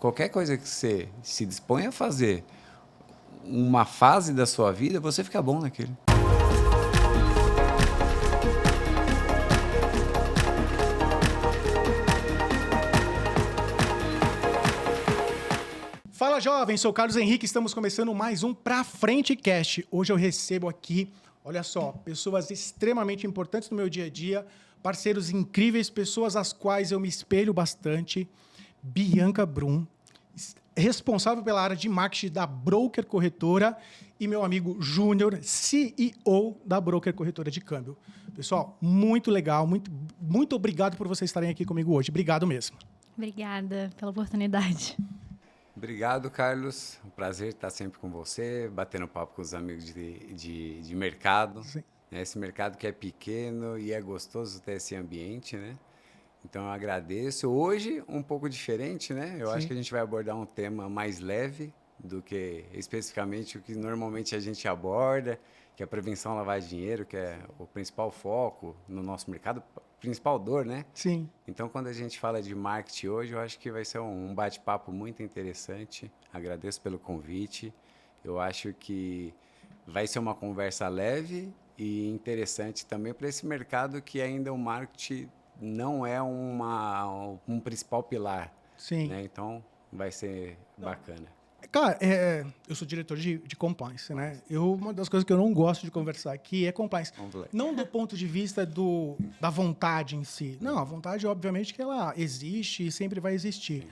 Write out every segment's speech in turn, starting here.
qualquer coisa que você se dispõe a fazer, uma fase da sua vida, você fica bom naquilo. Fala, jovem, sou o Carlos Henrique, estamos começando mais um Pra Frente Cast. Hoje eu recebo aqui, olha só, pessoas extremamente importantes no meu dia a dia, parceiros incríveis, pessoas às quais eu me espelho bastante. Bianca Brum, responsável pela área de marketing da Broker Corretora, e meu amigo Júnior, CEO da Broker Corretora de Câmbio. Pessoal, muito legal, muito obrigado por vocês estarem aqui comigo hoje. Obrigado mesmo. Obrigada pela oportunidade. Obrigado, Carlos. Um prazer estar sempre com você, batendo papo com os amigos de mercado. Sim. Esse mercado que é pequeno e é gostoso ter esse ambiente, né? Então, eu agradeço. Hoje, um pouco diferente, né? Eu acho que a gente vai abordar um tema mais leve do que especificamente o que normalmente a gente aborda, que é a prevenção à lavagem de dinheiro, que é o principal foco no nosso mercado, principal dor, né? Sim. Então, quando a gente fala de marketing hoje, eu acho que vai ser um bate-papo muito interessante. Agradeço pelo convite. Eu acho que vai ser uma conversa leve e interessante também para esse mercado que ainda o marketing não é um principal pilar. Sim. Né? Então, vai ser bacana. Cara, eu sou diretor de compliance, né? Uma das coisas que eu não gosto de conversar aqui é compliance. Não do ponto de vista da vontade em si. Não, a vontade, obviamente, que ela existe e sempre vai existir.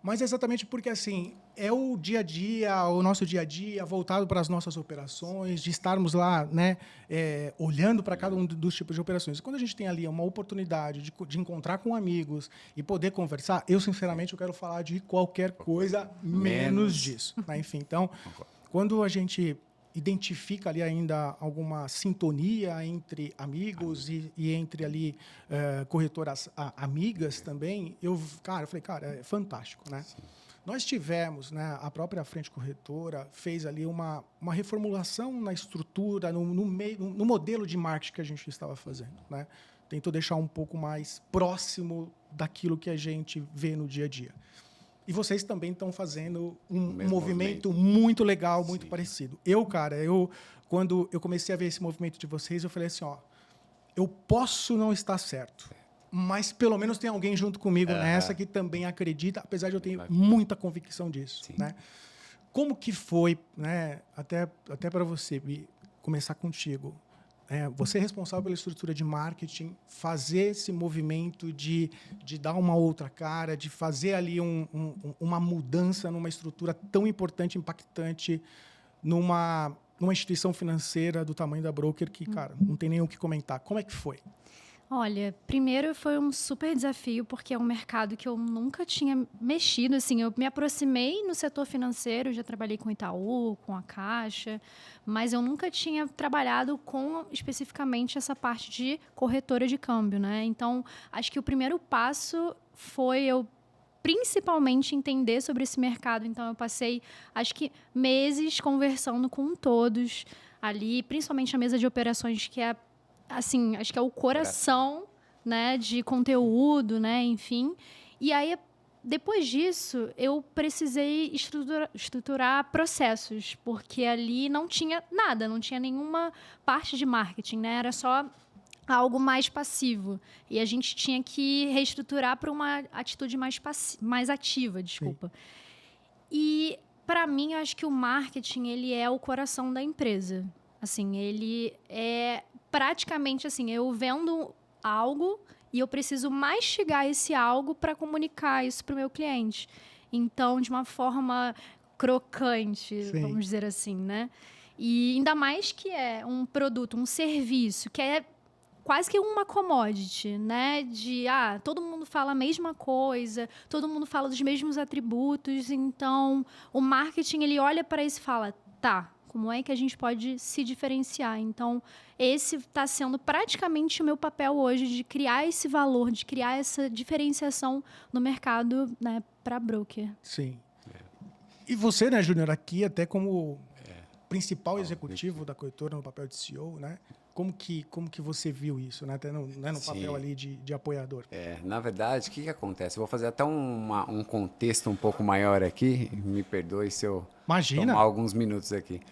Mas é exatamente porque, assim, é o dia a dia, o nosso dia a dia voltado para as nossas operações, de estarmos lá, né, olhando para cada um dos tipos de operações. Quando a gente tem ali uma oportunidade de encontrar com amigos e poder conversar, eu, sinceramente, eu quero falar de qualquer coisa menos disso. Né? Enfim, então, quando a gente identifica ali ainda alguma sintonia entre amigos e entre ali corretoras amigas também, eu falei, cara, é fantástico, né? Sim. Nós tivemos, né, a própria Frente Corretora fez ali uma reformulação na estrutura, no modelo de marketing que a gente estava fazendo, né? Tentou deixar um pouco mais próximo daquilo que a gente vê no dia a dia. E vocês também estão fazendo um movimento muito legal, muito parecido. Quando eu comecei a ver esse movimento de vocês, eu falei assim, ó, eu posso não estar certo, mas pelo menos tem alguém junto comigo nessa que também acredita, apesar de eu ter muita convicção disso. Né? Como que foi, né, até para você, começar contigo, você é responsável pela estrutura de marketing, fazer esse movimento de dar uma outra cara, de fazer ali uma mudança numa estrutura tão importante, impactante, numa instituição financeira do tamanho da Broker que, cara, não tem nem o que comentar. Como é que foi? Olha, primeiro foi um super desafio, porque é um mercado que eu nunca tinha mexido. Assim, eu me aproximei no setor financeiro, já trabalhei com o Itaú, com a Caixa, mas eu nunca tinha trabalhado com especificamente essa parte de corretora de câmbio, né? Então, acho que o primeiro passo foi eu principalmente entender sobre esse mercado. Então, eu passei, acho que, meses conversando com todos ali, principalmente a mesa de operações, que é assim, acho que é o coração, né, de conteúdo, né, enfim. E aí, depois disso, eu precisei estruturar processos, porque ali não tinha nada, não tinha nenhuma parte de marketing, né, era só algo mais passivo. E a gente tinha que reestruturar para uma atitude mais ativa, desculpa. Sim. E, para mim, eu acho que o marketing, ele é o coração da empresa. Assim, ele é praticamente assim, eu vendo algo e eu preciso mastigar esse algo para comunicar isso para o meu cliente. Então, de uma forma crocante, Sim. vamos dizer assim, né? E ainda mais que é um produto, um serviço, que é quase que uma commodity, né? Todo mundo fala a mesma coisa, todo mundo fala dos mesmos atributos, então o marketing, ele olha para isso e fala, tá, como é que a gente pode se diferenciar? Então, esse está sendo praticamente o meu papel hoje, de criar esse valor, de criar essa diferenciação no mercado, né, para broker. Sim. E você, né, Júnior, aqui até como principal executivo da corretora no papel de CEO, né? Como que você viu isso, né? Até no papel ali de apoiador? Na verdade, o que acontece? Eu vou fazer até um contexto um pouco maior aqui. Me perdoe se eu tomar alguns minutos aqui.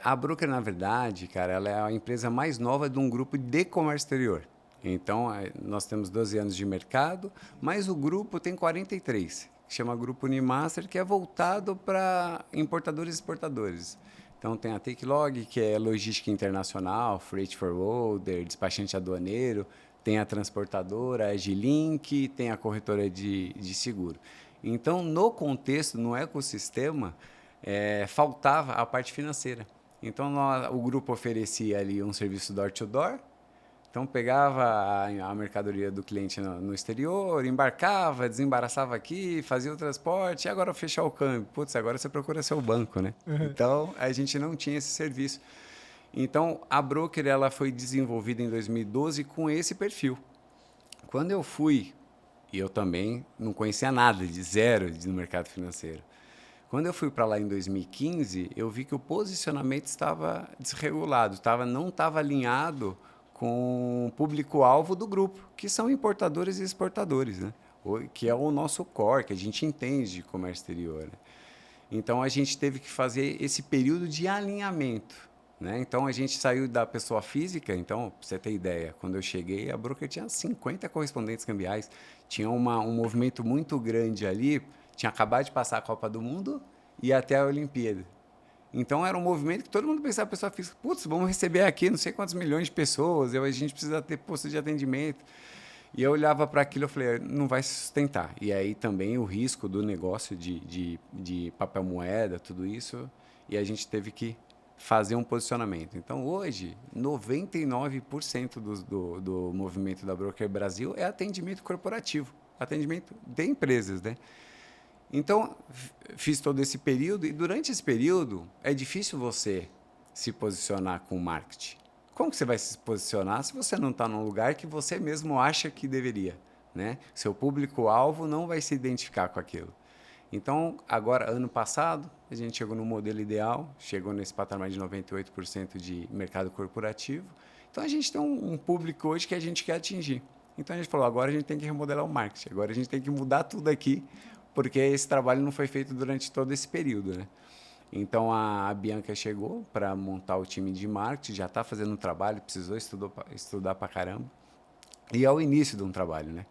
A Broker, na verdade, cara, ela é a empresa mais nova de um grupo de comércio exterior. Então, nós temos 12 anos de mercado, mas o grupo tem 43, que chama Grupo Unimaster, que é voltado para importadores e exportadores. Então, tem a Takelog, que é logística internacional, freight forwarder, despachante aduaneiro, tem a transportadora, a Agilink, tem a corretora de seguro. Então, no contexto, no ecossistema, faltava a parte financeira. Então, o grupo oferecia ali um serviço door-to-door. Então, pegava a mercadoria do cliente no exterior, embarcava, desembaraçava aqui, fazia o transporte, e agora fechar o câmbio. Putz, agora você procura seu banco, né? Uhum. Então, a gente não tinha esse serviço. Então, a Broker ela foi desenvolvida em 2012 com esse perfil. Quando eu fui, e eu também não conhecia nada, de zero no mercado financeiro. Quando eu fui para lá em 2015, eu vi que o posicionamento estava desregulado, não estava alinhado com o público-alvo do grupo, que são importadores e exportadores, né? Que é o nosso core, que a gente entende de comércio exterior. Né? Então, a gente teve que fazer esse período de alinhamento. Né? Então, a gente saiu da pessoa física. Então, para você ter ideia, quando eu cheguei, a Broker tinha 50 correspondentes cambiais. Tinha um movimento muito grande ali. Tinha acabado de passar a Copa do Mundo e até a Olimpíada. Então, era um movimento que todo mundo pensava, a pessoa física, putz, vamos receber aqui não sei quantos milhões de pessoas, a gente precisa ter posto de atendimento. E eu olhava para aquilo e falei, não vai se sustentar. E aí também o risco do negócio de papel moeda, tudo isso, e a gente teve que fazer um posicionamento. Então, hoje, 99% do movimento da Broker Brasil é atendimento corporativo, atendimento de empresas, né? Então, fiz todo esse período e durante esse período é difícil você se posicionar com o marketing. Como que você vai se posicionar se você não está num lugar que você mesmo acha que deveria, né? Seu público-alvo não vai se identificar com aquilo. Então, agora, ano passado, a gente chegou no modelo ideal, chegou nesse patamar de 98% de mercado corporativo. Então, a gente tem um público hoje que a gente quer atingir. Então, a gente falou, agora a gente tem que remodelar o marketing, agora a gente tem que mudar tudo aqui, porque esse trabalho não foi feito durante todo esse período, né? Então, a Bianca chegou para montar o time de marketing, já está fazendo um trabalho, precisou estudar para caramba. E é o início de um trabalho, né?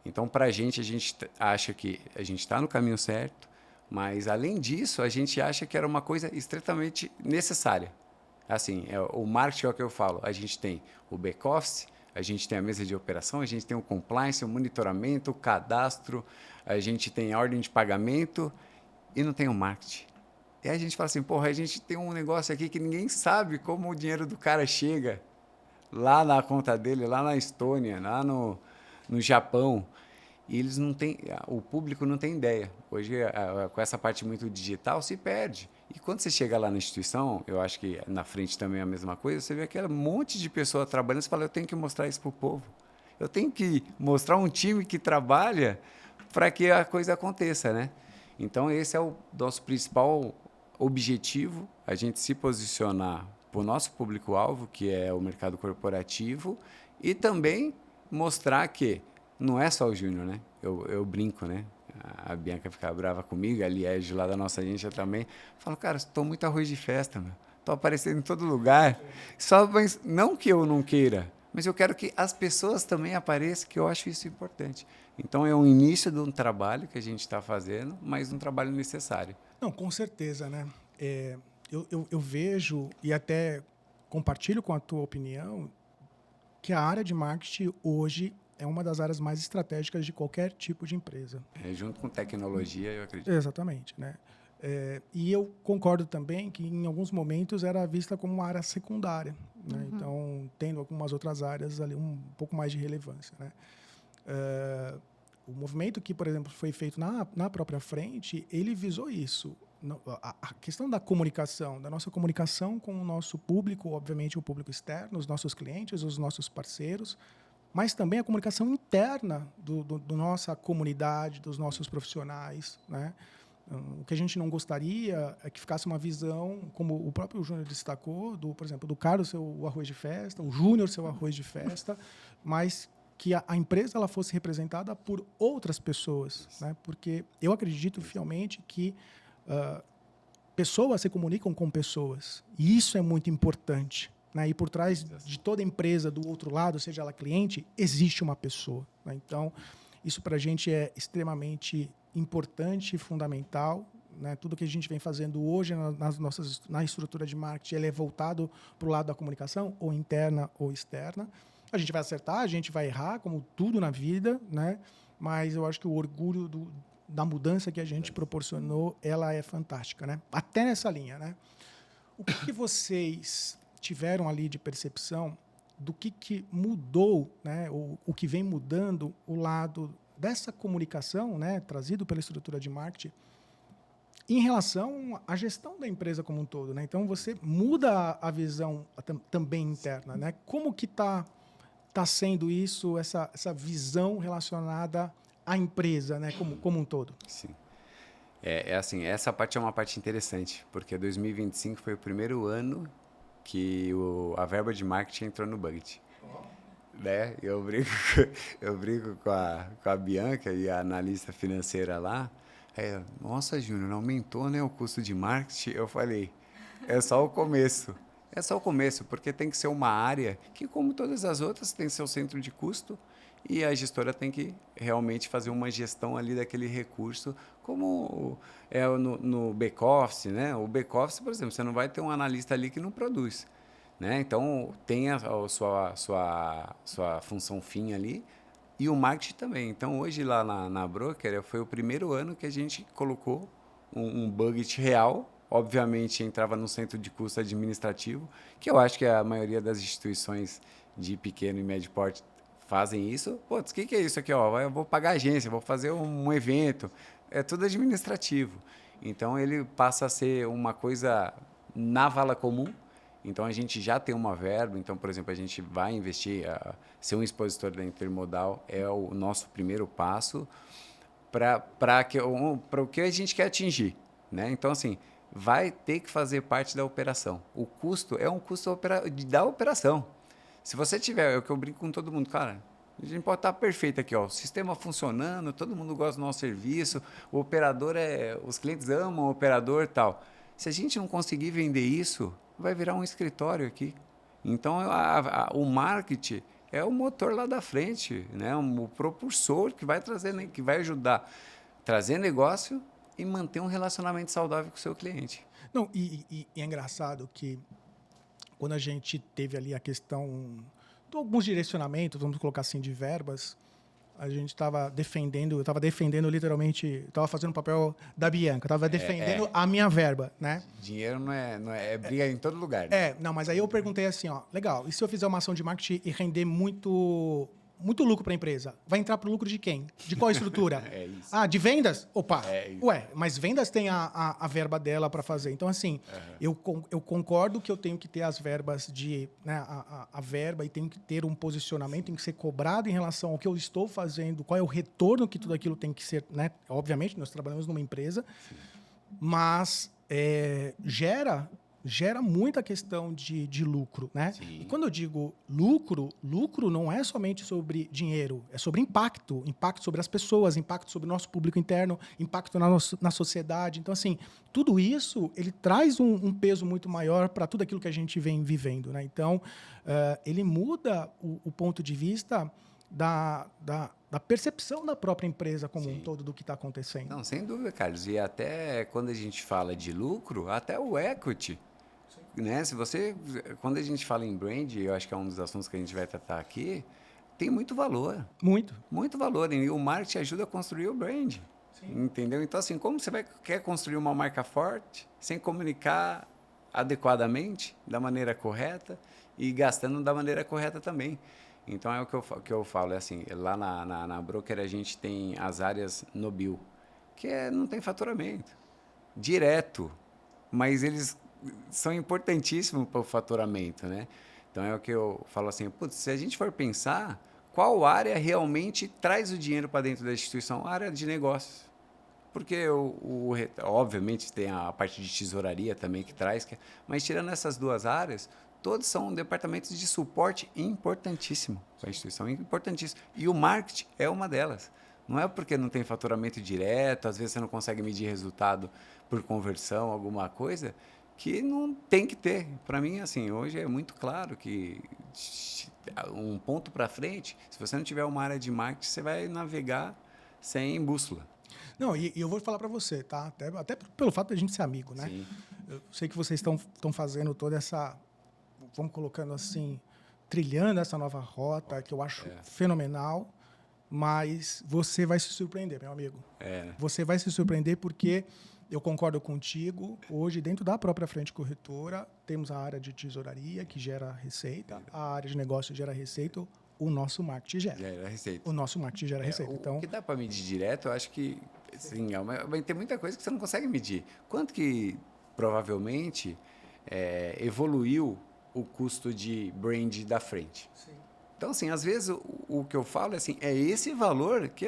Então, para a gente acha que a gente está no caminho certo, mas, além disso, a gente acha que era uma coisa estritamente necessária. Assim, o marketing é o que eu falo, a gente tem o back-office, a gente tem a mesa de operação, a gente tem o compliance, o monitoramento, o cadastro, a gente tem a ordem de pagamento e não tem o marketing. E aí a gente fala assim, porra, a gente tem um negócio aqui que ninguém sabe como o dinheiro do cara chega lá na conta dele, lá na Estônia, lá no Japão. E eles não têm, o público não tem ideia. Hoje, com essa parte muito digital, se perde. E quando você chega lá na instituição, eu acho que na frente também é a mesma coisa, você vê aquele monte de pessoa trabalhando, você fala, eu tenho que mostrar isso para o povo. Eu tenho que mostrar um time que trabalha para que a coisa aconteça, né? Então, esse é o nosso principal objetivo, a gente se posicionar para o nosso público-alvo, que é o mercado corporativo, e também mostrar que não é só o Júnior, né? Eu brinco, né? A Bianca fica brava comigo, a Liege lá da nossa agência também. Falo, cara, estou muito arroz de festa, meu. Estou aparecendo em todo lugar. Mas não que eu não queira, mas eu quero que as pessoas também apareçam, que eu acho isso importante. Então, é o início de um trabalho que a gente está fazendo, mas um trabalho necessário. Não, com certeza, né? Eu vejo e até compartilho com a tua opinião que a área de marketing hoje é uma das áreas mais estratégicas de qualquer tipo de empresa. Junto com tecnologia, eu acredito. Exatamente, né? E eu concordo também que, em alguns momentos, era vista como uma área secundária, né? Uhum. Então, tendo algumas outras áreas ali um pouco mais de relevância, né? O movimento que, por exemplo, foi feito na própria frente, ele visou isso. A questão da comunicação, da nossa comunicação com o nosso público, obviamente o público externo, os nossos clientes, os nossos parceiros, mas também a comunicação interna da nossa comunidade, dos nossos profissionais, né? O que a gente não gostaria é que ficasse uma visão, como o próprio Júnior destacou, por exemplo, do Carlos ser o arroz de festa, o Júnior ser o arroz de festa, mas que a empresa ela fosse representada por outras pessoas, né? Porque eu acredito fielmente que pessoas se comunicam com pessoas, e isso é muito importante, né? E por trás de toda empresa, do outro lado, seja ela cliente, existe uma pessoa, né? Então, isso para a gente é extremamente importante e fundamental, né? Tudo que a gente vem fazendo hoje na estrutura de marketing ele é voltado para o lado da comunicação, ou interna ou externa. A gente vai acertar, a gente vai errar, como tudo na vida, né? Mas eu acho que o orgulho da mudança que a gente proporcionou, ela é fantástica, né? Até nessa linha, né? O que vocês tiveram ali de percepção do que mudou, né? O que vem mudando o lado dessa comunicação, né, trazido pela estrutura de marketing, em relação à gestão da empresa como um todo, né? Então você muda a visão também interna, né? Como que tá sendo isso, essa visão relacionada à empresa, né, como um todo? Sim. É assim, essa parte é uma parte interessante, porque 2025 foi o primeiro ano que a verba de marketing entrou no budget. Né? Eu brinco com a Bianca e a analista financeira lá. Aí, nossa, Júnior, não aumentou, né, o custo de marketing? Eu falei, é só o começo. É só o começo, porque tem que ser uma área que, como todas as outras, tem seu centro de custo e a gestora tem que realmente fazer uma gestão ali daquele recurso, como é no back-office, né? O back-office, por exemplo, você não vai ter um analista ali que não produz. Né? Então, tem a sua função fim ali e o marketing também. Então, hoje lá na Broker, foi o primeiro ano que a gente colocou um budget real. Obviamente, entrava no centro de custo administrativo, que eu acho que a maioria das instituições de pequeno e médio porte fazem isso. Putz, o que é isso aqui? Ó? Eu vou pagar agência, vou fazer um evento. É tudo administrativo. Então, ele passa a ser uma coisa na vala comum. Então, a gente já tem uma verba. Então, por exemplo, a gente vai investir, ser um expositor da Intermodal é o nosso primeiro passo para o que a gente quer atingir. Né? Então, assim, vai ter que fazer parte da operação. O custo é um custo da operação. Se você tiver, é o que eu brinco com todo mundo, cara, a gente pode estar perfeito aqui, ó, o sistema funcionando, todo mundo gosta do nosso serviço, o operador os clientes amam o operador e tal. Se a gente não conseguir vender isso, vai virar um escritório aqui. Então, o marketing é o motor lá da frente, né? O propulsor que vai trazer, que vai ajudar a trazer negócio e manter um relacionamento saudável com o seu cliente. Não, e é engraçado que quando a gente teve ali a questão de alguns direcionamentos, vamos colocar assim, de verbas, a gente estava defendendo literalmente, estava fazendo o papel da Bianca, estava defendendo a minha verba, né? Dinheiro não é briga em todo lugar. Né? Não, mas aí eu perguntei assim, ó, legal, e se eu fizer uma ação de marketing e render muito lucro para a empresa? Vai entrar para o lucro de quem? De qual estrutura? É isso. Ah, de vendas? Opa! Isso. Ué, mas vendas tem a verba dela para fazer. Então, assim, eu concordo que eu tenho que ter as verbas né, a verba e tenho que ter um posicionamento, tem que ser cobrado em relação ao que eu estou fazendo, qual é o retorno que tudo aquilo tem que ser, né? Obviamente, nós trabalhamos numa empresa, mas gera muita questão de lucro, né? Sim. E quando eu digo lucro não é somente sobre dinheiro, é sobre impacto sobre as pessoas, impacto sobre o nosso público interno, impacto na sociedade. Então, assim, tudo isso, ele traz um peso muito maior para tudo aquilo que a gente vem vivendo, né? Então, ele muda o ponto de vista da percepção da própria empresa como um todo do que está acontecendo. Não, sem dúvida, Carlos. E até quando a gente fala de lucro, até o equity, né? Quando a gente fala em brand, eu acho que é um dos assuntos que a gente vai tratar aqui, tem muito valor. Muito valor. E o marketing ajuda a construir o brand. Sim. Entendeu? Então, assim, como você quer construir uma marca forte sem comunicar adequadamente, da maneira correta e gastando da maneira correta também. Então, é o que eu falo, é assim, lá na Broker a gente tem as áreas no Bill, que não tem faturamento direto, mas eles são importantíssimos para o faturamento, né? Então, é o que eu falo assim, putz, se a gente for pensar, qual área realmente traz o dinheiro para dentro da instituição? A área de negócios. porque obviamente tem a parte de tesouraria também que traz, mas tirando essas duas áreas, todos são departamentos de suporte importantíssimo para a instituição, importantíssimo. E o marketing é uma delas. Não é porque não tem faturamento direto, às vezes você não consegue medir resultado por conversão, alguma coisa, que não tem que ter. Para mim, assim, hoje é muito claro que um ponto para frente, se você não tiver uma área de marketing, você vai navegar sem bússola. Não, e eu vou falar para você, tá? Até pelo fato de a gente ser amigo, né? Sim. Eu sei que vocês estão fazendo toda essa, vamos colocando assim, trilhando essa nova rota, que eu acho fenomenal, mas você vai se surpreender, meu amigo. Você vai se surpreender porque eu concordo contigo. Hoje, dentro da própria frente corretora, temos a área de tesouraria, que gera receita, a área de negócio gera receita, o nosso marketing gera receita. O nosso marketing gera receita. Então, o que dá para medir direto, eu acho que sim, vai ter muita coisa que você não consegue medir. Quanto que provavelmente evoluiu o custo de brand da frente? Sim. Então, assim, às vezes o que eu falo assim, é esse valor que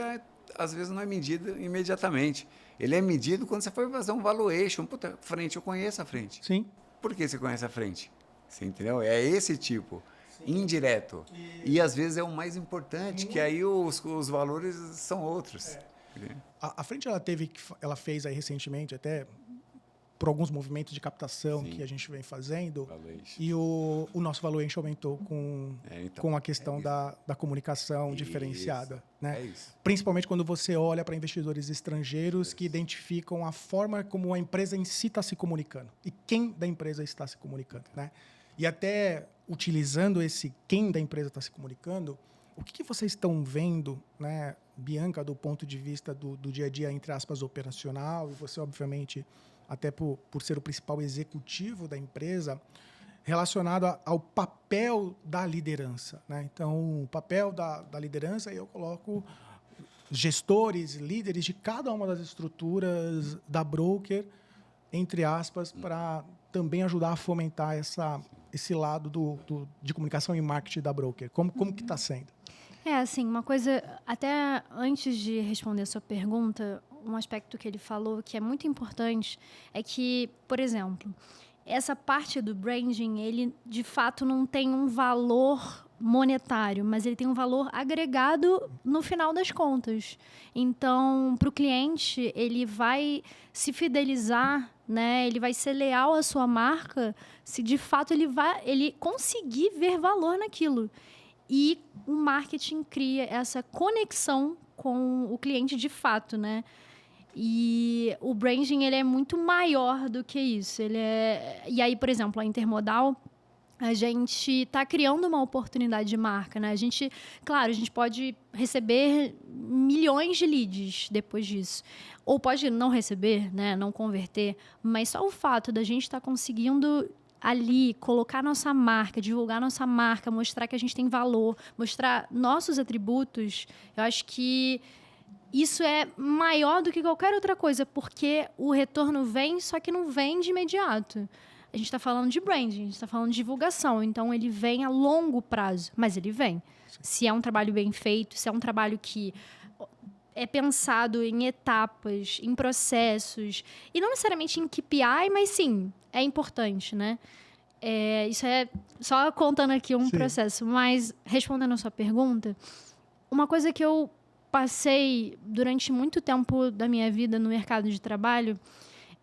às vezes não é medido imediatamente. Ele é medido quando você for fazer um valuation. Puta, frente, eu conheço a frente. Sim. Por que você conhece a frente? Você entendeu? É esse tipo. Indireto. E às vezes é o mais importante, que aí os valores são outros. A frente ela fez aí recentemente, até por alguns movimentos de captação que a gente vem fazendo, e o nosso valuation aumentou com a questão da comunicação diferenciada. Né? Principalmente quando você olha para investidores estrangeiros que identificam a forma como a empresa em si está se comunicando e quem da empresa está se comunicando. Né? E até utilizando esse quem da empresa está se comunicando, o que vocês estão vendo, né, Bianca, do ponto de vista do dia a dia, entre aspas, operacional, e você, obviamente, até por ser o principal executivo da empresa, relacionado ao papel da liderança. Né? Então, o papel da liderança, eu coloco gestores, líderes de cada uma das estruturas da broker, entre aspas, para também ajudar a fomentar esse lado de comunicação e marketing da broker. Como que está sendo? Assim, uma coisa, até antes de responder a sua pergunta, um aspecto que ele falou que é muito importante é que, por exemplo, essa parte do branding, ele de fato não tem um valor monetário, mas ele tem um valor agregado no final das contas. Então, para o cliente, ele vai se fidelizar, né? Ele vai ser leal à sua marca se de fato ele conseguir ver valor naquilo. E o marketing cria essa conexão com o cliente de fato, né? E o branding, ele é muito maior do que isso. E aí, por exemplo, a Intermodal, a gente está criando uma oportunidade de marca, né? Claro, a gente pode receber milhões de leads depois disso. Ou pode não receber, né? Não converter. Mas só o fato da gente estar conseguindo ali colocar nossa marca, divulgar nossa marca, mostrar que a gente tem valor, mostrar nossos atributos, eu acho que isso é maior do que qualquer outra coisa, porque o retorno vem, só que não vem de imediato. A gente está falando de branding, a gente está falando de divulgação, então ele vem a longo prazo, mas ele vem. Sim. Se é um trabalho bem feito, se é um trabalho que é pensado em etapas, em processos, e não necessariamente em KPI, mas sim, é importante, né? Isso é só contando aqui um processo, mas respondendo a sua pergunta, uma coisa que eu passei durante muito tempo da minha vida no mercado de trabalho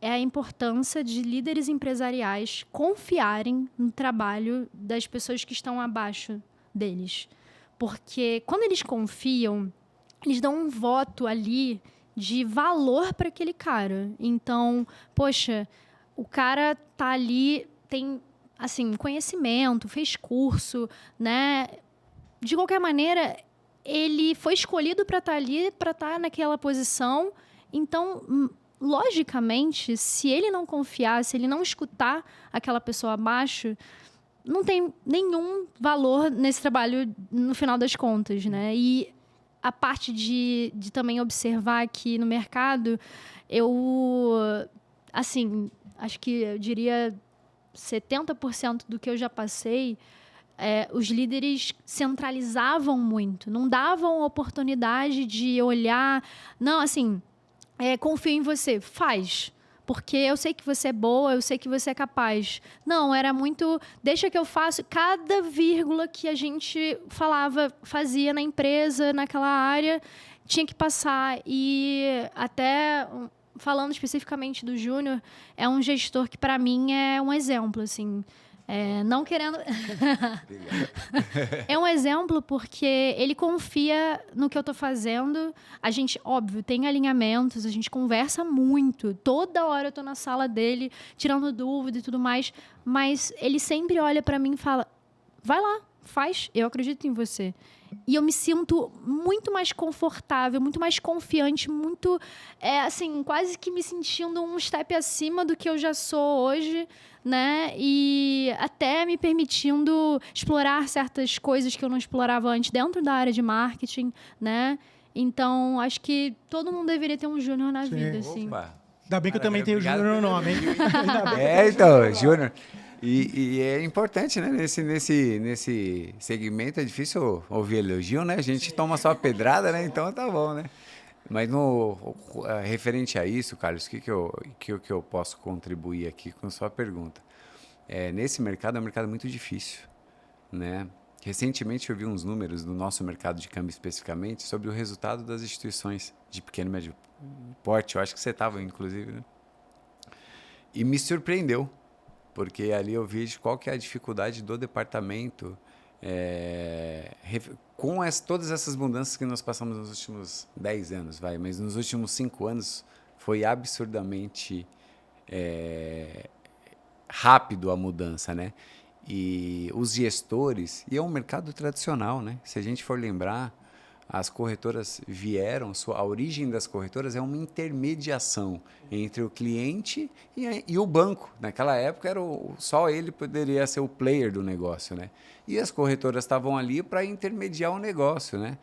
é a importância de líderes empresariais confiarem no trabalho das pessoas que estão abaixo deles. Porque quando eles confiam, eles dão um voto ali de valor para aquele cara. Então, poxa, o cara tá ali, tem assim, conhecimento, fez curso, né? De qualquer maneira, ele foi escolhido para estar ali, para estar naquela posição. Então, logicamente, se ele não confiar, se ele não escutar aquela pessoa abaixo, não tem nenhum valor nesse trabalho no final das contas, né? E a parte de também observar aqui no mercado, assim, acho que eu diria 70% do que eu já passei, os líderes centralizavam muito, não davam oportunidade de olhar. Não, assim, confio em você. Faz. Porque eu sei que você é boa, eu sei que você é capaz. Não, era muito... Deixa que eu faço. Cada vírgula que a gente fazia na empresa, naquela área, tinha que passar. E até... Falando especificamente do Júnior, é um gestor que, para mim, é um exemplo, assim. Não querendo... É um exemplo porque ele confia no que eu tô fazendo. A gente, óbvio, tem alinhamentos, a gente conversa muito. Toda hora eu tô na sala dele, tirando dúvida e tudo mais. Mas ele sempre olha para mim e fala, vai lá, faz, eu acredito em você. E eu me sinto muito mais confortável, muito mais confiante, muito, assim, quase que me sentindo um step acima do que eu já sou hoje, né? E até me permitindo explorar certas coisas que eu não explorava antes dentro da área de marketing, né? Então, acho que todo mundo deveria ter um Júnior na vida, assim. Opa. Ainda bem que eu também tenho o Júnior no nome, hein? Então, Júnior... E é importante, né? Nesse segmento é difícil ouvir elogio, né? A gente toma só pedrada, né? Então tá bom, né? Mas referente a isso, Carlos, o que eu posso contribuir aqui com a sua pergunta? Nesse mercado é um mercado muito difícil, né? Recentemente eu vi uns números do nosso mercado de câmbio especificamente sobre o resultado das instituições de pequeno e médio porte. Eu acho que você estava, inclusive, né? E me surpreendeu. Porque ali eu vejo qual que é a dificuldade do departamento com todas essas mudanças que nós passamos nos últimos 10 anos, mas nos últimos 5 anos foi absurdamente rápido a mudança, né? E os gestores, e é um mercado tradicional, né? Se a gente for lembrar, as corretoras a origem das corretoras é uma intermediação entre o cliente e o banco. Naquela época, só ele poderia ser o player do negócio, né? E as corretoras estavam ali para intermediar o negócio, né?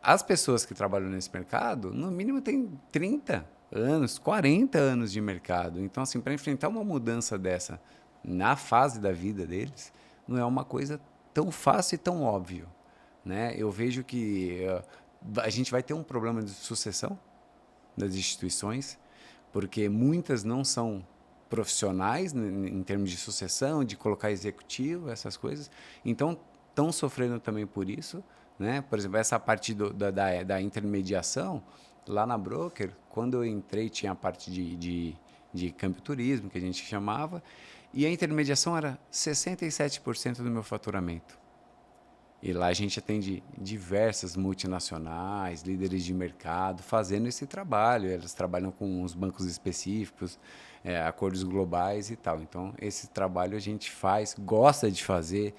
As pessoas que trabalham nesse mercado, no mínimo, têm 30 anos, 40 anos de mercado. Então, assim, para enfrentar uma mudança dessa na fase da vida deles, não é uma coisa tão fácil e tão óbvia. Né? Eu vejo que a gente vai ter um problema de sucessão das instituições, porque muitas não são profissionais em termos de sucessão, de colocar executivo, essas coisas. Então, estão sofrendo também por isso. Né? Por exemplo, essa parte da intermediação, lá na Broker, quando eu entrei, tinha a parte de câmbio turismo, que a gente chamava, e a intermediação era 67% do meu faturamento. E lá a gente atende diversas multinacionais, líderes de mercado, fazendo esse trabalho. Elas trabalham com uns bancos específicos, acordos globais e tal. Então, esse trabalho a gente faz, gosta de fazer,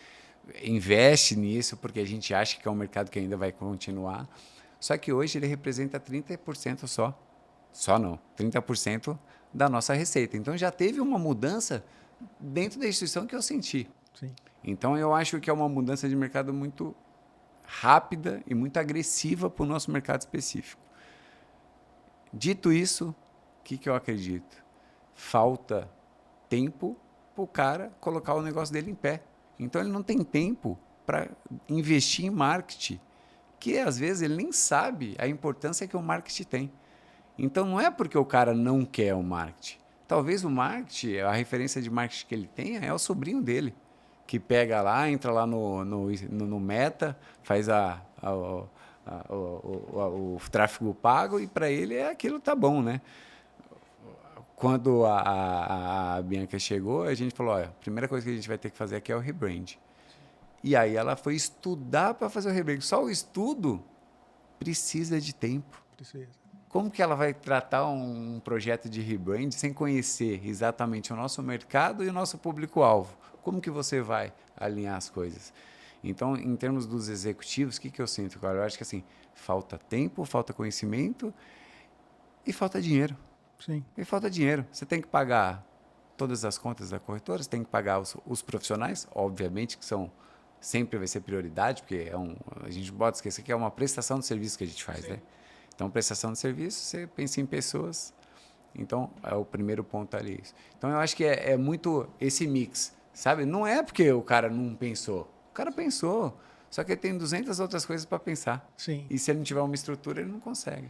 investe nisso, porque a gente acha que é um mercado que ainda vai continuar. Só que hoje ele representa 30% só. Só não, 30% da nossa receita. Então, já teve uma mudança dentro da instituição que eu senti. Sim. Então, eu acho que é uma mudança de mercado muito rápida e muito agressiva para o nosso mercado específico. Dito isso, o que eu acredito? Falta tempo para o cara colocar o negócio dele em pé. Então, ele não tem tempo para investir em marketing, que às vezes ele nem sabe a importância que o marketing tem. Então, não é porque o cara não quer o marketing. Talvez o marketing, a referência de marketing que ele tenha é o sobrinho dele, que pega lá, entra lá no Meta, faz o tráfego pago e para ele aquilo tá bom, né? Quando a Bianca chegou, a gente falou, olha, a primeira coisa que a gente vai ter que fazer aqui é o rebrand. E aí ela foi estudar para fazer o rebrand. Só o estudo precisa de tempo. Precisa. Como que ela vai tratar um projeto de rebrand sem conhecer exatamente o nosso mercado e o nosso público-alvo? Como que você vai alinhar as coisas? Então, em termos dos executivos, o que eu sinto, cara? Eu acho que assim, falta tempo, falta conhecimento e falta dinheiro. Sim. E falta dinheiro. Você tem que pagar todas as contas da corretora, você tem que pagar os profissionais, obviamente, que sempre vai ser prioridade, porque a gente não pode esquecer que é uma prestação de serviço que a gente faz, né? Então, prestação de serviço, você pensa em pessoas. Então, é o primeiro ponto ali. Então, eu acho que é muito esse mix, sabe? Não é porque o cara não pensou. O cara pensou. Só que ele tem 200 outras coisas para pensar. Sim. E se ele não tiver uma estrutura, ele não consegue.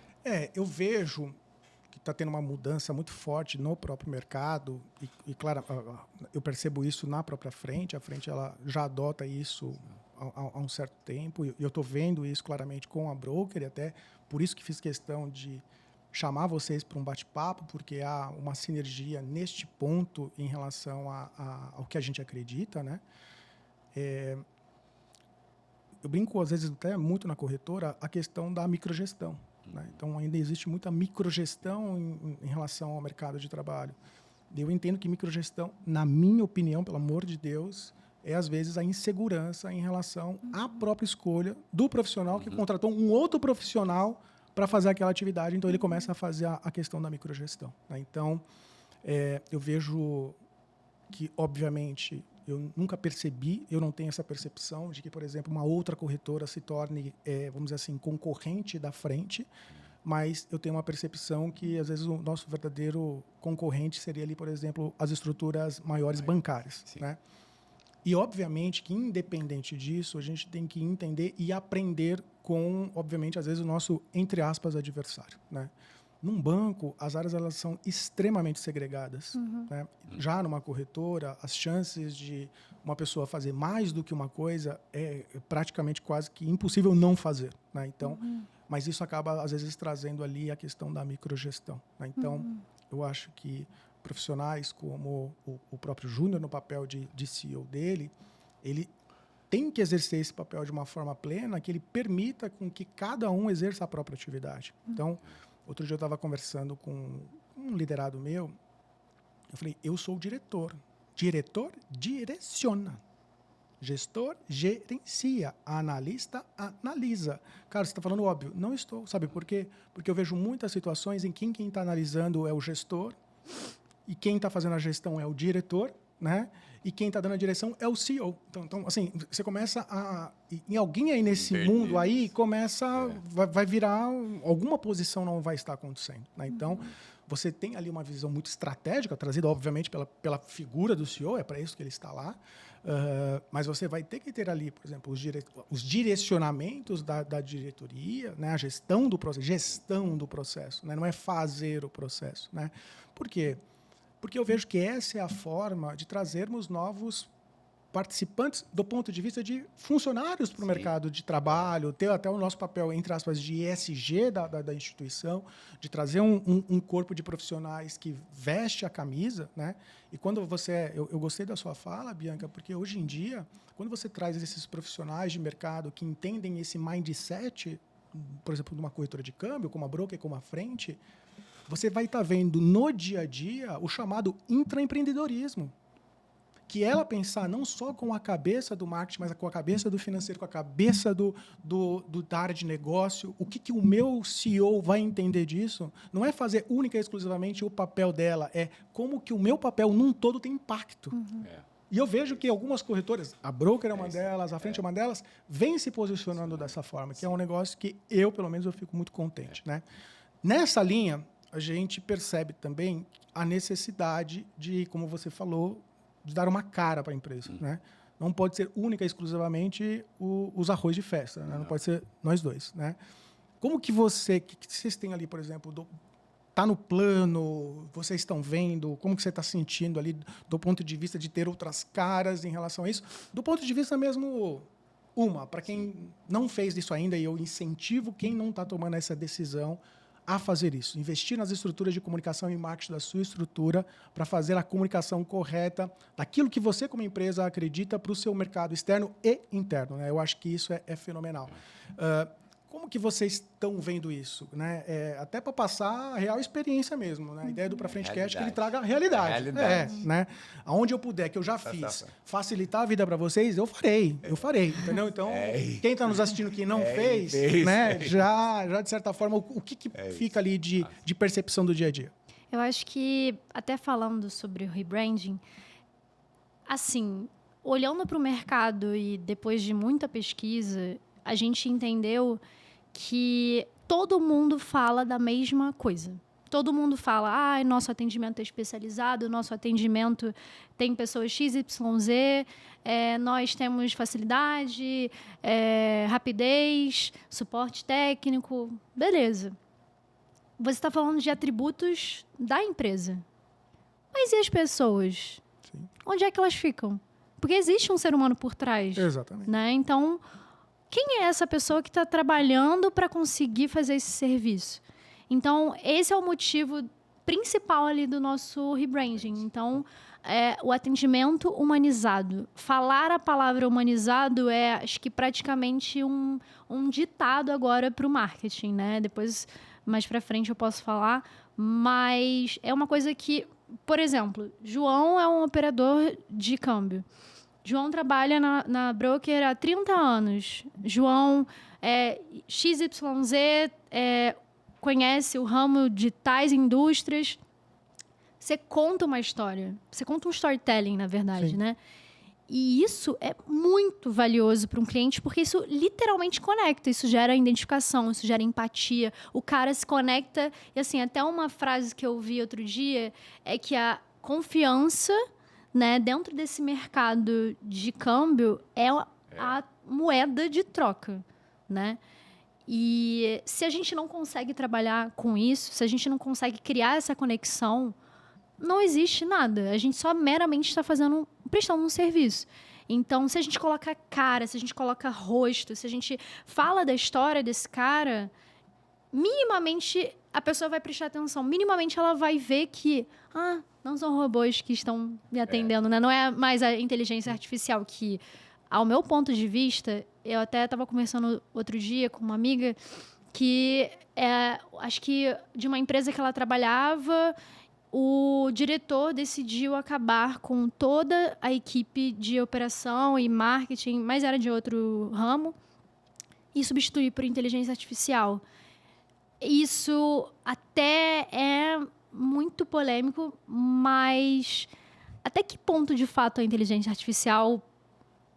Eu vejo que está tendo uma mudança muito forte no próprio mercado e claro, eu percebo isso na própria frente. A frente ela já adota isso há um certo tempo e eu estou vendo isso claramente com a broker e até por isso que fiz questão de chamar vocês para um bate-papo, porque há uma sinergia neste ponto em relação ao que a gente acredita, né? Eu brinco, às vezes, até muito na corretora, a questão da microgestão. Né? Então, ainda existe muita microgestão em relação ao mercado de trabalho. Eu entendo que microgestão, na minha opinião, pelo amor de Deus, é, às vezes, a insegurança em relação à própria escolha do profissional que contratou um outro profissional para fazer aquela atividade. Então, ele começa a fazer a questão da microgestão. Né? Então, eu vejo que, obviamente, eu nunca percebi, eu não tenho essa percepção de que, por exemplo, uma outra corretora se torne, vamos dizer assim, concorrente da frente, mas eu tenho uma percepção que, às vezes, o nosso verdadeiro concorrente seria ali, por exemplo, as estruturas maiores bancárias. Né? E, obviamente, que, independente disso, a gente tem que entender e aprender com, obviamente, às vezes, o nosso, entre aspas, adversário. Né? Num banco, as áreas elas são extremamente segregadas. Né? Já numa corretora, as chances de uma pessoa fazer mais do que uma coisa é praticamente quase que impossível não fazer. Né? Então, mas isso acaba, às vezes, trazendo ali a questão da microgestão. Né? Então, eu acho que profissionais como o próprio Júnior, no papel de CEO dele, ele tem que exercer esse papel de uma forma plena que ele permita com que cada um exerça a própria atividade. Então, outro dia eu estava conversando com um liderado meu. Eu falei, eu sou o diretor. Diretor direciona. Gestor gerencia. Analista analisa. Cara, você está falando óbvio. Não estou. Sabe por quê? Porque eu vejo muitas situações em que quem está analisando é o gestor e quem está fazendo a gestão é o diretor, né? E quem está dando a direção é o CEO. Então, assim, você começa a... Em alguém aí nesse mundo aí, começa... Vai virar... Alguma posição não vai estar acontecendo. Né? Então, você tem ali uma visão muito estratégica, trazida, obviamente, pela figura do CEO, é para isso que ele está lá. Mas você vai ter que ter ali, por exemplo, os direcionamentos da diretoria, né? A gestão do processo. Né? Não é fazer o processo. Né? Por quê? Porque eu vejo que essa é a forma de trazermos novos participantes do ponto de vista de funcionários para o mercado de trabalho, ter até o nosso papel, entre aspas, de ESG da instituição, de trazer um corpo de profissionais que veste a camisa. Né? E quando você... Eu gostei da sua fala, Bianca, porque hoje em dia, quando você traz esses profissionais de mercado que entendem esse mindset, por exemplo, de uma corretora de câmbio, como a broker, como a frente... Você vai estar vendo no dia a dia o chamado intraempreendedorismo, que ela pensar não só com a cabeça do marketing, mas com a cabeça do financeiro, com a cabeça da área de negócio. O que o meu CEO vai entender disso? Não é fazer única e exclusivamente o papel dela, é como que o meu papel num todo tem impacto. E eu vejo que algumas corretoras, a broker é uma delas, a frente é uma delas, vem se posicionando dessa forma, que é um negócio que eu, pelo menos, eu fico muito contente. Né? Nessa linha, a gente percebe também a necessidade de, como você falou, de dar uma cara para a empresa. Né? Não pode ser única e exclusivamente os arroz de festa. Né? Não pode ser nós dois. Né? Como que vocês têm ali, por exemplo, está no plano, vocês estão vendo, como que você está sentindo ali do ponto de vista de ter outras caras em relação a isso? Do ponto de vista mesmo, para quem não fez isso ainda, e eu incentivo quem não está tomando essa decisão a fazer isso, investir nas estruturas de comunicação e marketing da sua estrutura para fazer a comunicação correta daquilo que você, como empresa, acredita para o seu mercado externo e interno. Né? Eu acho que isso é fenomenal. Como que vocês estão vendo isso? Né? Até para passar a real experiência mesmo. Né? A ideia do Pra Frente Cast é que ele traga a realidade. Né? Aonde eu puder, que eu já fiz, facilitar a vida para vocês, eu farei. Entendeu? Então, quem está nos assistindo que não fez, né? já, de certa forma, o que fica ali de percepção do dia a dia? Eu acho que, até falando sobre o rebranding, assim, olhando para o mercado e depois de muita pesquisa, a gente entendeu que todo mundo fala da mesma coisa. todo mundo fala, nosso atendimento é especializado, nosso atendimento tem pessoas XYZ, nós temos facilidade, rapidez, suporte técnico, beleza. Você está falando de atributos da empresa. Mas e as pessoas? Sim. Onde é que elas ficam? Porque existe um ser humano por trás. Exatamente. Né? Então, quem é essa pessoa que está trabalhando para conseguir fazer esse serviço? Então, esse é o motivo principal ali do nosso rebranding. Então, o atendimento humanizado. Falar a palavra humanizado acho que praticamente um ditado agora para o marketing, né? Depois, mais para frente, eu posso falar. Mas é uma coisa que, por exemplo, João é um operador de câmbio. João trabalha na broker há 30 anos. João XYZ, conhece o ramo de tais indústrias. Você conta uma história. Você conta um storytelling, na verdade, né? E isso é muito valioso para um cliente, porque isso literalmente conecta. Isso gera identificação, isso gera empatia. O cara se conecta. E, assim, até uma frase que eu vi outro dia é que a confiança, né, dentro desse mercado de câmbio é a moeda de troca, né? E se a gente não consegue trabalhar com isso, se a gente não consegue criar essa conexão, não existe nada. A gente só meramente está prestando um serviço. Então, se a gente coloca cara, se a gente coloca rosto, se a gente fala da história desse cara, minimamente a pessoa vai prestar atenção. Minimamente ela vai ver que não são robôs que estão me atendendo, né? Não é mais a inteligência artificial que, ao meu ponto de vista, eu até estava conversando outro dia com uma amiga que acho que de uma empresa que ela trabalhava, o diretor decidiu acabar com toda a equipe de operação e marketing, mas era de outro ramo, e substituir por inteligência artificial. Isso até é muito polêmico, mas até que ponto, de fato, a inteligência artificial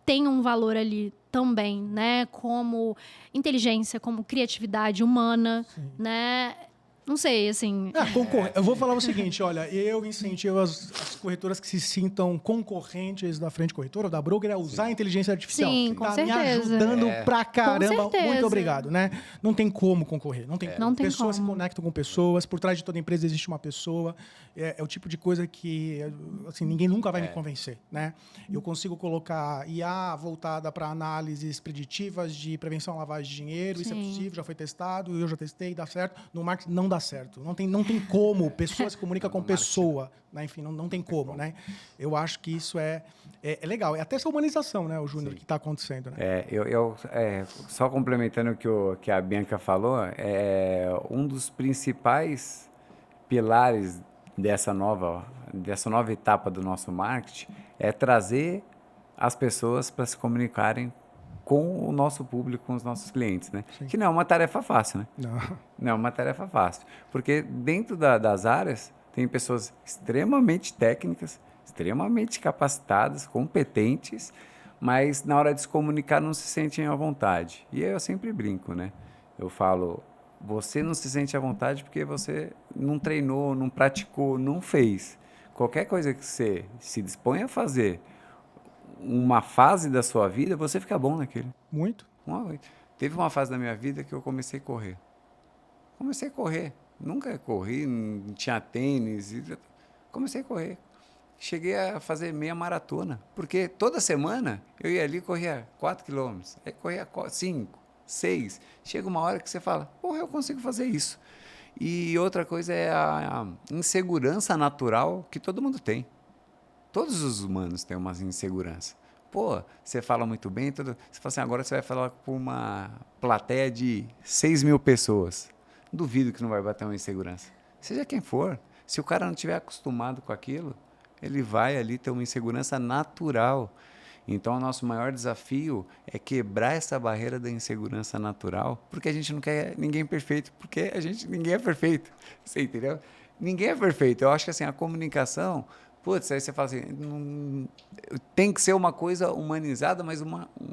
tem um valor ali também, né? Como inteligência, como criatividade humana, né? Não sei, assim... Eu vou falar o seguinte, olha, eu incentivo as corretoras que se sintam concorrentes da frente corretora, da broker, a usar a inteligência artificial. Sim, com certeza. Me ajudando pra caramba. Com certeza. Muito obrigado, né? Não tem como concorrer. Não tem pessoas se conectam com pessoas, por trás de toda empresa existe uma pessoa. É o tipo de coisa que, assim, ninguém nunca vai me convencer, né? Eu consigo colocar IA voltada para análises preditivas de prevenção à lavagem de dinheiro, isso é possível, já foi testado, eu já testei, dá certo. No marketing não dá certo. Não tem como. Pessoa se comunica com pessoa. Né? Enfim, não tem como. Né? Eu acho que isso é legal. É até essa humanização, né, o Júnior, que está acontecendo. Né? Só complementando o que a Bianca falou, um dos principais pilares dessa nova etapa do nosso marketing é trazer as pessoas para se comunicarem com o nosso público, com os nossos clientes, né? Que não é uma tarefa fácil, né? Não é uma tarefa fácil. Porque dentro das áreas tem pessoas extremamente técnicas, extremamente capacitadas, competentes, mas na hora de se comunicar não se sentem à vontade. E eu sempre brinco, né? Eu falo, você não se sente à vontade porque você não treinou, não praticou, não fez. Qualquer coisa que você se dispõe a fazer, uma fase da sua vida, você fica bom naquilo. Muito. Teve uma fase da minha vida que eu comecei a correr. Nunca corri, não tinha tênis. Comecei a correr. Cheguei a fazer meia maratona. Porque toda semana eu ia ali e corria 4 quilômetros. Aí corria 5, 6. Chega uma hora que você fala, eu consigo fazer isso. E outra coisa é a insegurança natural que todo mundo tem. Todos os humanos têm uma insegurança. Você fala muito bem, você fala assim, agora você vai falar com uma plateia de 6 mil pessoas. Duvido que não vai bater uma insegurança. Seja quem for, se o cara não estiver acostumado com aquilo, ele vai ali ter uma insegurança natural. Então, o nosso maior desafio é quebrar essa barreira da insegurança natural, porque a gente não quer ninguém perfeito, porque ninguém é perfeito. Você entendeu? Ninguém é perfeito. Eu acho que assim, a comunicação... aí você fala assim, tem que ser uma coisa humanizada, mas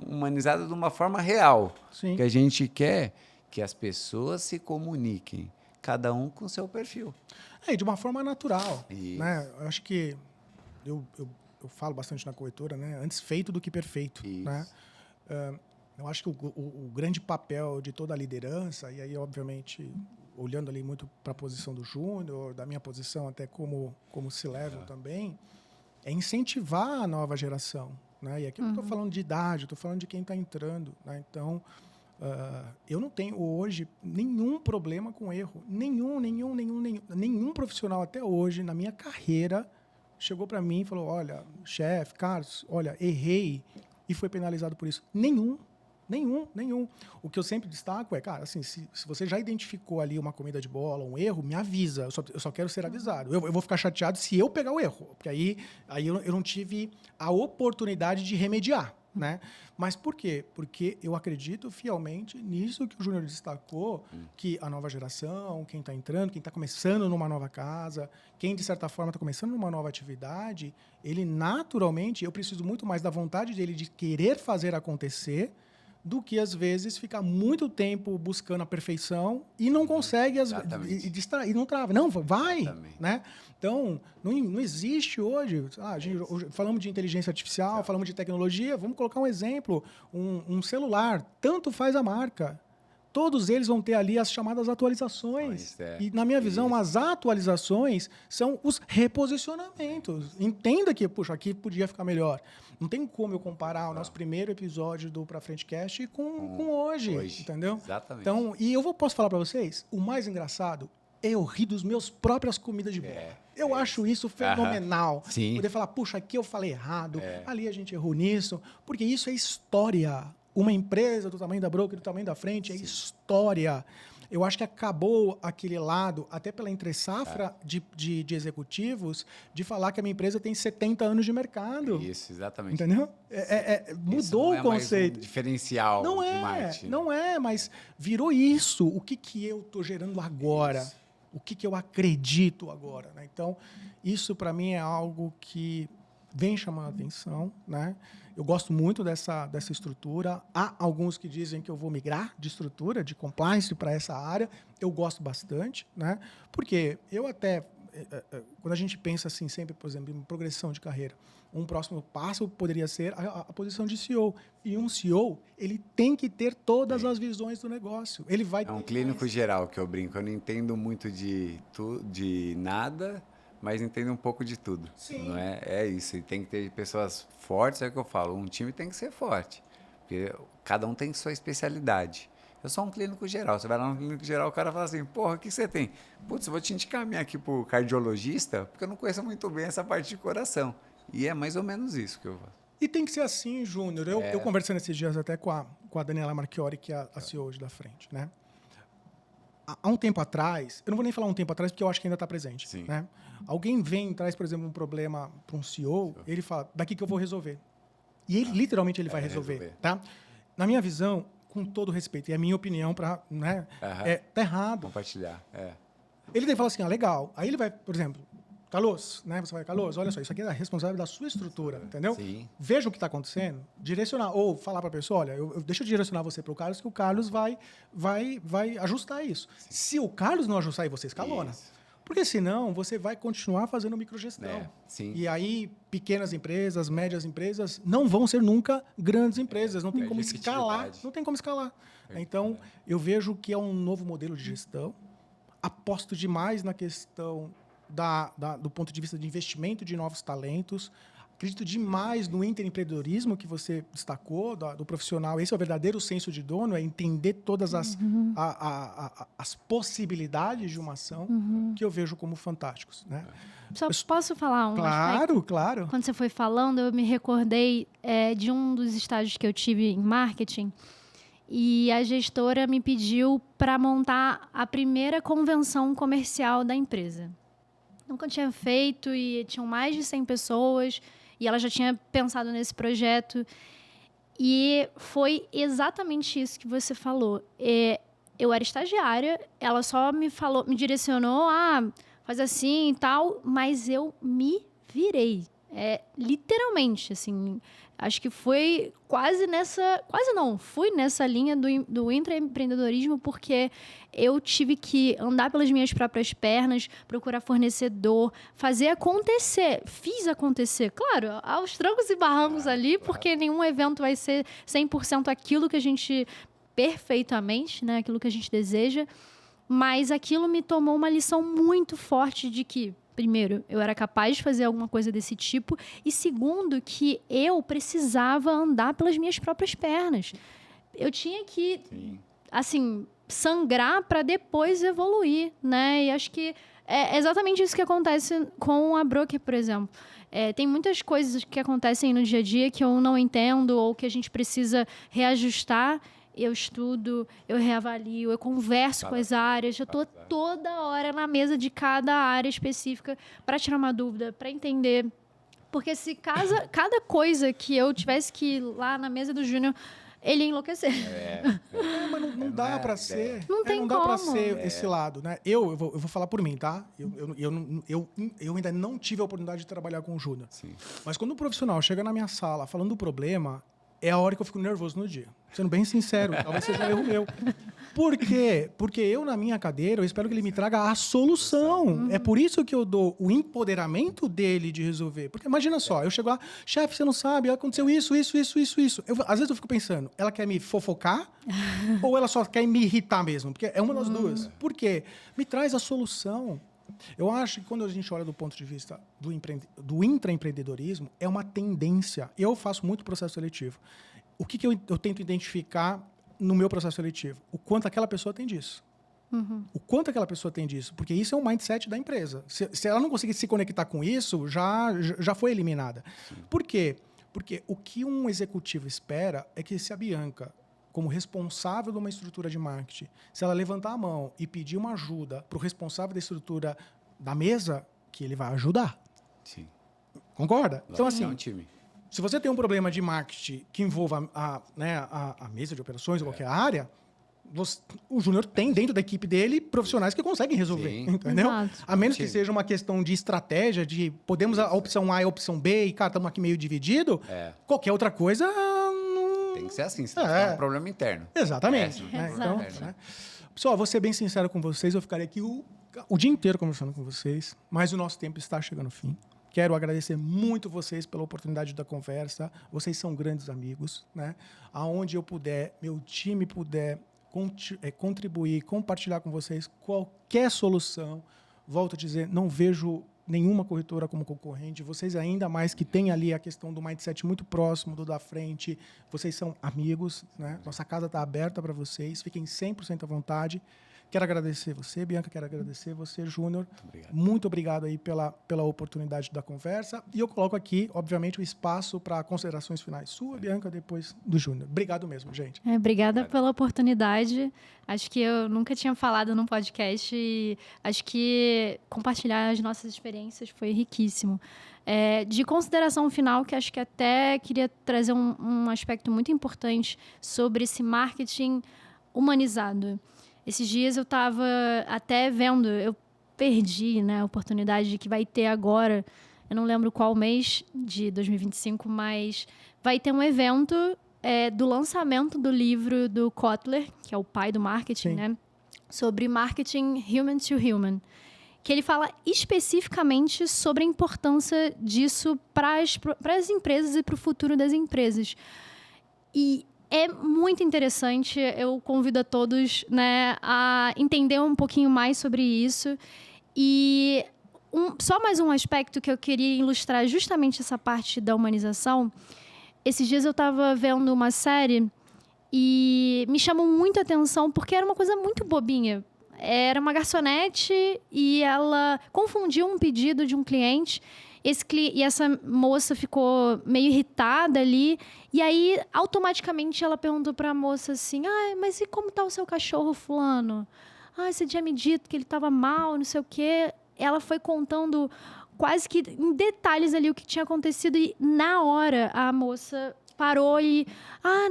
humanizada de uma forma real. Sim. Que a gente quer que as pessoas se comuniquem, cada um com o seu perfil. De uma forma natural. Isso. Né? Eu acho que eu falo bastante na corretora, né? Antes feito do que perfeito. Isso. Né? Eu acho que o grande papel de toda a liderança, e aí, obviamente, olhando ali muito para a posição do Júnior, da minha posição até como C-Level também, é incentivar a nova geração. Né? E aqui eu não estou falando de idade, eu estou falando de quem está entrando. Né? Então, eu não tenho hoje nenhum problema com erro. Nenhum profissional até hoje, na minha carreira, chegou para mim e falou, olha, chefe, Carlos, olha, errei e foi penalizado por isso. Nenhum. O que eu sempre destaco é, cara, assim, se você já identificou ali uma comida de bola, um erro, me avisa. Eu só quero ser avisado. Eu vou ficar chateado se eu pegar o erro, porque aí eu não tive a oportunidade de remediar. Né? Mas por quê? Porque eu acredito fielmente nisso que o Júnior destacou, que a nova geração, quem está entrando, quem está começando numa nova casa, quem, de certa forma, está começando numa nova atividade, ele naturalmente, eu preciso muito mais da vontade dele de querer fazer acontecer do que, às vezes, ficar muito tempo buscando a perfeição e não consegue, e não trava. Não, vai! Né? Então, não existe hoje... hoje falamos de inteligência artificial, falamos de tecnologia, vamos colocar um exemplo. Um celular, tanto faz a marca. Todos eles vão ter ali as chamadas atualizações. E, na minha visão, as atualizações são os reposicionamentos. Entenda que, puxa, aqui podia ficar melhor. Não tem como eu comparar o nosso primeiro episódio do Pra Frente Cast com hoje, entendeu? Exatamente. Então, posso falar para vocês, o mais engraçado é eu rir dos meus próprias comidas de bola. Eu acho isso fenomenal. Sim. Poder falar, puxa, aqui eu falei errado, ali a gente errou nisso, porque isso é história. Uma empresa do tamanho da Broker, do tamanho da Frente, é história. Eu acho que acabou aquele lado, até pela entre-safra de executivos, de falar que a minha empresa tem 70 anos de mercado. Isso, exatamente. Entendeu? Mudou o conceito. Mais um diferencial não de marketing. Não é, mas virou isso. O que eu estou gerando agora? Isso. O que eu acredito agora? Né? Então, isso para mim é algo que vem chamando a atenção, né? Eu gosto muito dessa estrutura. Há alguns que dizem que eu vou migrar de estrutura, de compliance para essa área. Eu gosto bastante, né? Porque eu até, quando a gente pensa assim, sempre, por exemplo, em progressão de carreira, um próximo passo poderia ser a posição de CEO. E um CEO, ele tem que ter todas as visões do negócio. Ele vai um clínico geral, que eu brinco. Eu não entendo muito de nada, mas entendo um pouco de tudo. Sim. Não é? É isso. E tem que ter pessoas fortes, é o que eu falo. Um time tem que ser forte. Porque cada um tem sua especialidade. Eu sou um clínico geral. Você vai lá no clínico geral, o cara fala assim, porra, o que você tem? Putz, eu vou te encaminhar aqui pro cardiologista, porque eu não conheço muito bem essa parte de coração. E é mais ou menos isso que eu faço. E tem que ser assim, Júnior. Eu conversando esses dias até com a Daniela Marchiori, que é a CEO hoje da Frente, né? Há um tempo atrás, eu não vou nem falar um tempo atrás, porque eu acho que ainda está presente. Sim. Né? Alguém vem e traz, por exemplo, um problema para um CEO, ele fala, daqui que eu vou resolver. E ele, literalmente, ele vai resolver. Tá? Na minha visão, com todo respeito, e a minha opinião, tá errado. Compartilhar. Ele tem que falar assim, legal. Aí ele vai, por exemplo, Carlos, né? Você vai, Carlos, olha só, isso aqui é responsável da sua estrutura, entendeu? Sim. Veja o que está acontecendo, direcionar, ou falar para a pessoa, olha, deixa eu direcionar você para o Carlos, que o Carlos vai ajustar isso. Sim. Se o Carlos não ajustar, aí você escalona. Isso. Porque senão você vai continuar fazendo microgestão. Sim. E aí, pequenas empresas, médias empresas, não vão ser nunca grandes empresas. Não tem como escalar. Não tem como escalar. Então, eu vejo que é um novo modelo de gestão. Aposto demais na questão do ponto de vista de investimento de novos talentos. Acredito demais no empreendedorismo que você destacou, do profissional. Esse é o verdadeiro senso de dono, é entender todas as possibilidades de uma ação que eu vejo como fantásticos. Né? Só posso falar um aspecto? Claro. Quando você foi falando, eu me recordei de um dos estágios que eu tive em marketing. E a gestora me pediu para montar a primeira convenção comercial da empresa. Nunca tinha feito e tinham mais de 100 pessoas e ela já tinha pensado nesse projeto. E foi exatamente isso que você falou. Eu era estagiária, ela só me direcionou, faz assim e tal, mas eu me virei. Literalmente, assim, acho que foi quase não, fui nessa linha do intraempreendedorismo, porque eu tive que andar pelas minhas próprias pernas, procurar fornecedor, fazer acontecer. Fiz acontecer, claro, aos trancos e barrancos ali, porque nenhum evento vai ser 100% aquilo que a gente, perfeitamente, né, aquilo que a gente deseja, mas aquilo me tomou uma lição muito forte de que, primeiro, eu era capaz de fazer alguma coisa desse tipo. E segundo, que eu precisava andar pelas minhas próprias pernas. Eu tinha que, assim, sangrar para depois evoluir, né? E acho que é exatamente isso que acontece com a Broker, por exemplo. Tem muitas coisas que acontecem no dia a dia que eu não entendo ou que a gente precisa reajustar. Eu estudo, eu reavalio, eu converso com as áreas, eu estou toda hora na mesa de cada área específica para tirar uma dúvida, para entender. Porque se cada coisa que eu tivesse que ir lá na mesa do Júnior, ele ia enlouquecer. Mas não dá para ser. Não tem não dá para como. ser esse lado, né? Eu vou falar por mim, tá? Eu ainda não tive a oportunidade de trabalhar com o Júnior. Mas quando o profissional chega na minha sala falando do problema, é a hora que eu fico nervoso no dia. Sendo bem sincero, talvez seja um erro meu. Por quê? Porque eu, na minha cadeira, eu espero que ele me traga a solução. É por isso que eu dou o empoderamento dele de resolver. Porque imagina só, eu chego lá, chefe, você não sabe, aconteceu isso. Às vezes eu fico pensando, ela quer me fofocar ou ela só quer me irritar mesmo? Porque é uma das duas. Por quê? Me traz a solução. Eu acho que quando a gente olha do ponto de vista do intraempreendedorismo, é uma tendência. Eu faço muito processo seletivo. O que eu tento identificar no meu processo seletivo? O quanto aquela pessoa tem disso. O quanto aquela pessoa tem disso. Porque isso é um mindset da empresa. Se ela não conseguir se conectar com isso, já foi eliminada. Por quê? Porque o que um executivo espera é que se a Bianca, como responsável de uma estrutura de marketing, se ela levantar a mão e pedir uma ajuda para o responsável da estrutura da mesa, que ele vai ajudar. Sim. Concorda? Então, assim, é um time. Se você tem um problema de marketing que envolva a mesa de operações ou qualquer área, o Júnior tem dentro da equipe dele profissionais que conseguem resolver. Sim. Entendeu? Exato. A menos que seja uma questão de estratégia, de podemos a opção A e a opção B e, cara, estamos aqui meio dividido. Qualquer outra coisa... Tem que ser assim, senão é um problema interno. Exatamente. Exato. Né? Pessoal, vou ser bem sincero com vocês, eu ficaria aqui o dia inteiro conversando com vocês, mas o nosso tempo está chegando ao fim. Quero agradecer muito vocês pela oportunidade da conversa. Vocês são grandes amigos, né? Aonde eu puder, meu time puder contribuir, compartilhar com vocês qualquer solução. Volto a dizer, não vejo nenhuma corretora como concorrente. Vocês ainda mais que tem ali a questão do mindset muito próximo do da frente. Vocês são amigos, né? Nossa casa está aberta para vocês. Fiquem 100% à vontade. Quero agradecer você, Bianca, quero agradecer você, Júnior. Muito obrigado aí pela oportunidade da conversa. E eu coloco aqui, obviamente, o espaço para considerações finais. Sua, Bianca, depois do Júnior. Obrigado mesmo, gente. Obrigada pela oportunidade. Acho que eu nunca tinha falado num podcast e acho que compartilhar as nossas experiências foi riquíssimo. De consideração final, que acho que até queria trazer um aspecto muito importante sobre esse marketing humanizado. Esses dias eu estava até vendo, eu perdi, né, a oportunidade que vai ter agora, eu não lembro qual mês de 2025, mas vai ter um evento do lançamento do livro do Kotler, que é o pai do marketing, né, sobre marketing human to human, que ele fala especificamente sobre a importância disso para as empresas e para o futuro das empresas. E é muito interessante, eu convido a todos, né, a entender um pouquinho mais sobre isso. E só mais um aspecto que eu queria ilustrar justamente essa parte da humanização. Esses dias eu estava vendo uma série e me chamou muito a atenção porque era uma coisa muito bobinha. Era uma garçonete e ela confundiu um pedido de um cliente. E essa moça ficou meio irritada ali. E aí, automaticamente, ela perguntou para a moça assim, mas e como está o seu cachorro, fulano? Você tinha me dito que ele estava mal, não sei o quê. Ela foi contando quase que em detalhes ali o que tinha acontecido. E, na hora, a moça parou e...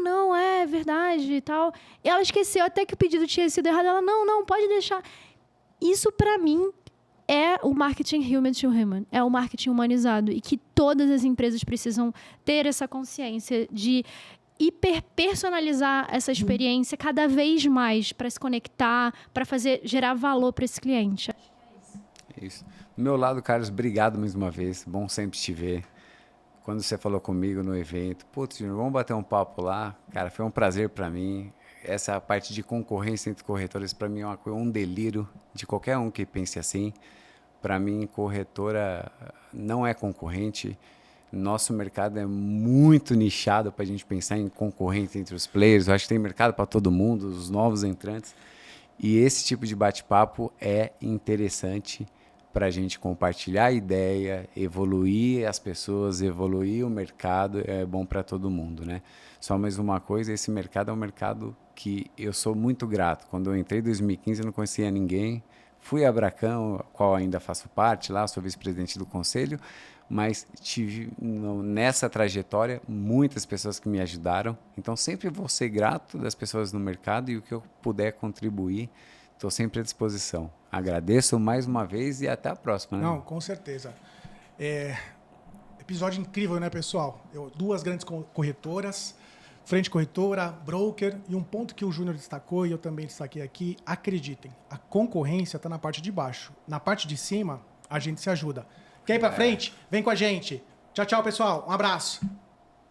não, é verdade e tal. E ela esqueceu até que o pedido tinha sido errado. Ela, não, pode deixar. Isso, para mim, é o marketing human to human, é o marketing humanizado e que todas as empresas precisam ter essa consciência de hiperpersonalizar essa experiência cada vez mais para se conectar, para gerar valor para esse cliente. Isso. Do meu lado, Carlos, obrigado mais uma vez. Bom sempre te ver. Quando você falou comigo no evento, putz, Júnior, vamos bater um papo lá. Cara, foi um prazer para mim. Essa parte de concorrência entre corretoras, para mim, é um delírio de qualquer um que pense assim. Para mim, corretora não é concorrente. Nosso mercado é muito nichado para a gente pensar em concorrência entre os players. Eu acho que tem mercado para todo mundo, os novos entrantes. E esse tipo de bate-papo é interessante para a gente compartilhar a ideia, evoluir as pessoas, evoluir o mercado. É bom para todo mundo, né? Só mais uma coisa, esse mercado é um mercado que eu sou muito grato. Quando eu entrei em 2015, eu não conhecia ninguém. Fui a Bracão, qual ainda faço parte lá, sou vice-presidente do conselho, mas tive nessa trajetória muitas pessoas que me ajudaram. Então, sempre vou ser grato das pessoas no mercado e o que eu puder contribuir, estou sempre à disposição. Agradeço mais uma vez e até a próxima. Né? Não, com certeza. Episódio incrível, né, pessoal? Duas grandes corretoras, frente corretora, broker, e um ponto que o Júnior destacou e eu também destaquei aqui, acreditem, a concorrência está na parte de baixo. Na parte de cima, a gente se ajuda. Quer ir para frente? Vem com a gente. Tchau, tchau, pessoal. Um abraço.